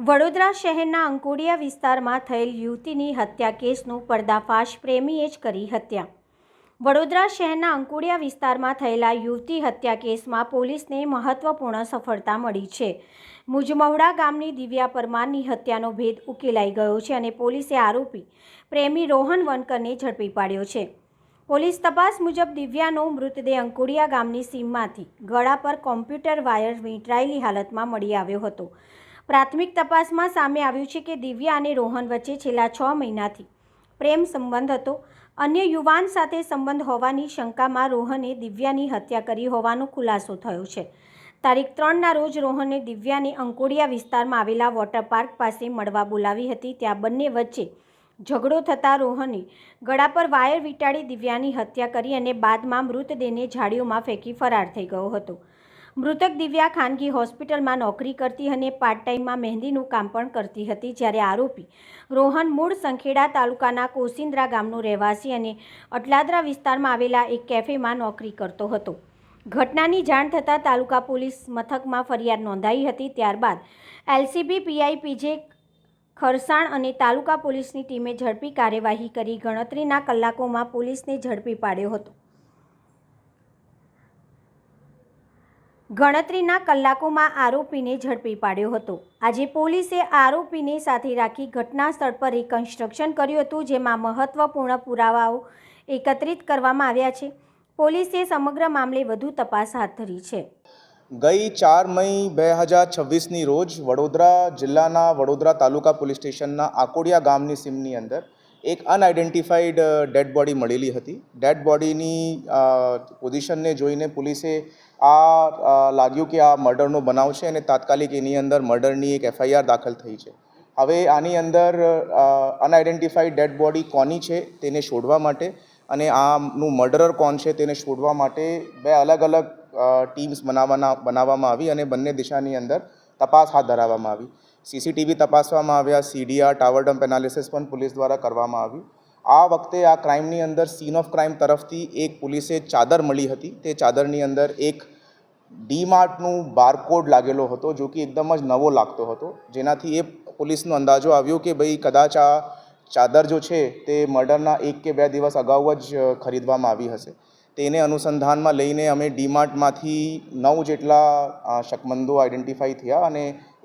વડોદરા શહેરના અંકોડિયા વિસ્તારમાં થયેલ યુવતીની હત્યા કેસનો પર્દાફાશ, પ્રેમીએ જ કરી હત્યા. વડોદરા શહેરના અંકોડિયા વિસ્તારમાં થયેલા યુવતી હત્યા કેસમાં પોલીસને મહત્વપૂર્ણ સફળતા મળી છે. મુજમહુડા ગામની દિવ્યા પરમારની હત્યાનો ભેદ ઉકેલાઈ ગયો છે અને પોલીસે આરોપી પ્રેમી રોહન વનકરને ઝડપી પાડ્યો છે. પોલીસ તપાસ મુજબ દિવ્યાનો મૃતદેહ અંકોડિયા ગામની સીમમાંથી ગળા પર કોમ્પ્યુટર વાયર વીંટળાયેલી હાલતમાં મળી આવ્યો હતો. પ્રાથમિક તપાસમાં સામે આવ્યું છે કે દિવ્યા અને રોહન વચ્ચે છેલ્લા 6 મહિનાથી પ્રેમ સંબંધ હતો. અન્ય યુવાન સાથે સંબંધ હોવાની શંકામાં રોહને દિવ્યાની હત્યા કરી હોવાનો ખુલાસો થયો છે. તારીખ 3ના રોજ રોહને દિવ્યાને અંકોડિયા વિસ્તારમાં આવેલા વોટર પાર્ક પાસે મળવા બોલાવી હતી. ત્યાં બંને વચ્ચે ઝઘડો થતાં રોહને ગળા પર વાયર વીંટાળી દિવ્યાની હત્યા કરી અને બાદમાં મૃતદેહને ઝાડીઓમાં ફેંકી ફરાર થઈ ગયો હતો. મૃતક દિવ્યા ખાનગી હોસ્પિટલમાં નોકરી કરતી અને પાર્ટ ટાઈમમાં મહેંદીનું કામ પણ કરતી હતી, જ્યારે આરોપી રોહન મૂળ સંખેડા તાલુકાના કોસિન્દ્રા ગામનો રહેવાસી અને અટલાદરા વિસ્તારમાં આવેલા એક કેફેમાં નોકરી કરતો હતો. ઘટનાની જાણ થતાં તાલુકા પોલીસ મથકમાં ફરિયાદ નોંધાઈ હતી. ત્યારબાદ એલસીબી પીઆઈ પીજે ખરસાણ અને તાલુકા પોલીસની ટીમે ઝડપી કાર્યવાહી કરી ગણતરીના કલાકોમાં પોલીસને ઝડપી પાડ્યો હતો. આરોપીને ઝડપી પાડ્યો હતો. આજે પોલીસે આરોપીને સાથે રાખી ઘટના સ્થળ પર રિકન્સ્ટ્રક્શન કર્યું હતું, જેમાં મહત્વપૂર્ણ પુરાવાઓ એકત્રિત કરવામાં આવ્યા છે. પોલીસે સમગ્ર મામલે વધુ તપાસ હાથ ધરી છે. ગઈ 4 મઈ 2026ની રોજ વડોદરા જિલ્લાના વડોદરા તાલુકા પોલીસ સ્ટેશનના આકોડિયા ગામની સીમની અંદર એક અનઆઇડેન્ટિફાઈડ ડેડ બોડી મળેલી હતી. ડેડ બોડીની પોઝિશનને જોઈને પોલીસે લાગ્યું કે આ મર્ડરનો બનાવ છે અને તાત્કાલિક એની અંદર મર્ડરની એક FIR દાખલ થઈ છે. હવે આની અંદર અનઆઇડેન્ટિફાઈડ ડેડ બોડી કોની છે તેને શોધવા માટે અને આનું મર્ડરર કોણ છે તેને શોધવા માટે 2 અલગ અલગ ટીમ્સ બનાવવામાં આવી અને બંને દિશાની અંદર તપાસ હાથ ધરવામાં આવી. CCTV તપાસવામાં આવ્યા. CDR ટાવર ડમ્પ એનાલિસિસ પણ પોલીસ દ્વારા કરવામાં આવ્યું. આ વખતે આ ક્રાઇમની અંદર સીન ઓફ ક્રાઇમ તરફથી એક પોલીસે ચાદર મળી હતી. તે ચાદરની અંદર એક ડીમાર્ટનું બારકોડ લાગેલો હતો, જો કે એકદમ જ નવો લાગતો હતો, જેનાથી એ પોલીસનો અંદાજો આવ્યો કે ભાઈ કદાચ આ ચાદર જો છે તે મર્ડરના 1 કે 2 દિવસ અગાઉ જ ખરીદવામાં આવી હશે. તેને અનુસંધાનમાં લઈને અમે ડીમાર્ટમાંથી 9 જેટલા શકમંદો આઈડેન્ટિફાઈ થયા અને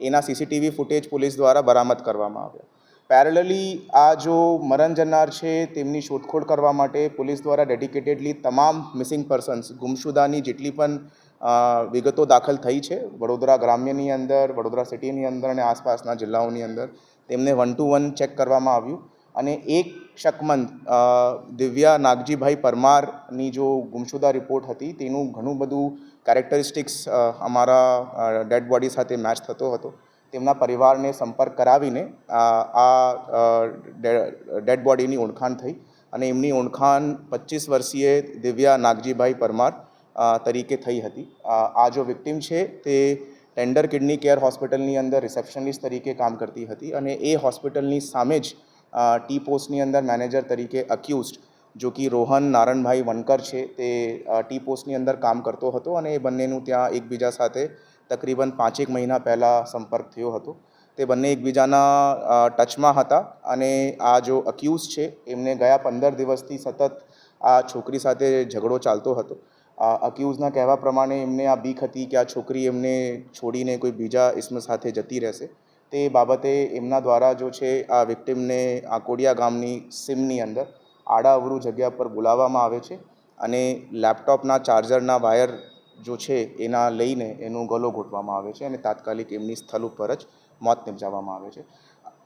એના CCTV ફૂટેજ પોલીસ દ્વારા બરામદ કરવામાં આવ્યા. પેરેલલી આ જો મરણ જનાર છે તેમની શોધખોળ કરવા માટે પોલીસ દ્વારા ડેડિકેટેડલી તમામ મિસિંગ પર્સન્સ ગુમશુદાની જેટલી પણ વિગતો દાખલ થઈ છે વડોદરા ગ્રામ્યની અંદર, વડોદરા સિટીની અંદર અને આસપાસના જિલ્લાઓની અંદર તેમને 1 to 1 ચેક કરવામાં આવ્યું અને એક શકમંદ દિવ્યા નાગજીભાઈ પરમારની જો ગુમશુદા રિપોર્ટ હતી તેનું ઘણું બધું કેરેક્ટરિસ્ટિક્સ અમારા ડેડ બોડી સાથે મેચ થતો હતો. તેમના પરિવારને સંપર્ક કરાવીને આ ડેડ બોડીની ઓળખાણ થઈ અને એમની ઓળખાણ 25 વર્ષીય દિવ્યા નાગજીભાઈ પરમાર તરીકે થઈ હતી. આ જો વિક્ટિમ છે તે ટેન્ડર કિડની કેર હોસ્પિટલની અંદર રિસેપ્શનિસ્ટ તરીકે કામ કરતી હતી અને એ હોસ્પિટલની સામે જ ટી પોસ્ટની અંદર મેનેજર તરીકે અક્યુઝડ જો કે રોહન નારણભાઈ વનકર છે તે ટી પોસ્ટની અંદર કામ કરતો હતો અને એ બંનેનું ત્યાં એકબીજા સાથે તકરીબન 5-1 મહિના પહેલાં સંપર્ક થયો હતો. તે બંને એકબીજાના ટચમાં હતા અને આ જો અક્યુઝ છે એમને ગયા 15 દિવસથી સતત આ છોકરી સાથે ઝઘડો ચાલતો હતો. અક્યુઝના કહેવા પ્રમાણે એમને આ બીક હતી કે આ છોકરી એમને છોડીને કોઈ બીજા ઇસ્મ સાથે જતી રહેશે. તે બાબતે એમના દ્વારા જો છે આ વિક્ટિમને આકોડિયા ગામની સીમની અંદર આડાઅવળું જગ્યા પર બોલાવવામાં આવે છે અને લેપટોપના ચાર્જરના વાયર જો છે એના લઈને એનો ગળો ઘૂંટવામાં આવે છે અને તાત્કાલિક એમની સ્થળ ઉપર જ મોત નિપજાવવામાં આવે છે.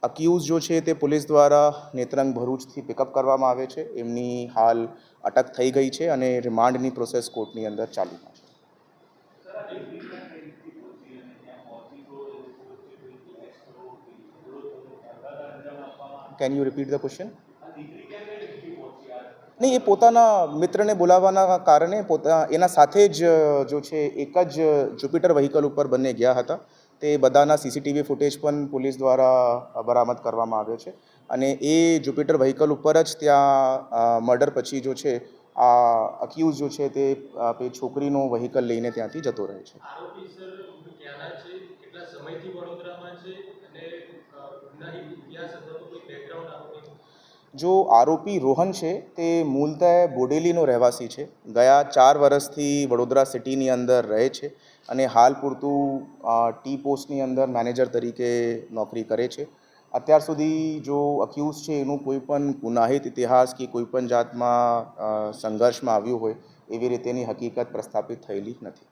અક્યુઝ જો છે તે પોલીસ દ્વારા નેત્રંગ ભરૂચથી પિકઅપ કરવામાં આવે છે. એમની હાલ અટક થઈ ગઈ છે અને રિમાન્ડની પ્રોસેસ કોર્ટની અંદર ચાલુ છે. Can you repeat the question? નહીં, એ પોતાના મિત્રને બોલાવવાના કારણે એના સાથે જ જો છે એક જ જુપિટર વ્હીકલ ઉપર બંને ગયા હતા. તે બધાના CCTV ફૂટેજ પણ પોલીસ દ્વારા બરામદ કરવામાં આવ્યો છે અને એ જુપિટર વ્હીકલ ઉપર જ ત્યાં મર્ડર પછી જો છે આ અક્યુઝ જો છે તે છોકરીનો વ્હીકલ લઈને ત્યાંથી જતો રહે છે. સમયથી વડોદરામાં છે અને ગુનાહિત ઇતિહાસ અથવા તો કોઈ બેકગ્રાઉન્ડ આરોપી? જો આરોપી રોહન છે તે મૂળતઃ બોડેલીનો રહેવાસી છે. ગયા 4 વર્ષથી વડોદરા સિટીની અંદર રહે છે અને હાલ પૂરતું ટી પોસ્ટની અંદર મેનેજર તરીકે નોકરી કરે છે. અત્યાર સુધી જો અક્યુઝ છે એનું કોઈ પણ ગુનાહિત ઇતિહાસ કે કોઈ પણ જાતમાં સંઘર્ષમાં આવ્યું હોય એવી રીતેની હકીકત પ્રસ્થાપિત થયેલી નથી.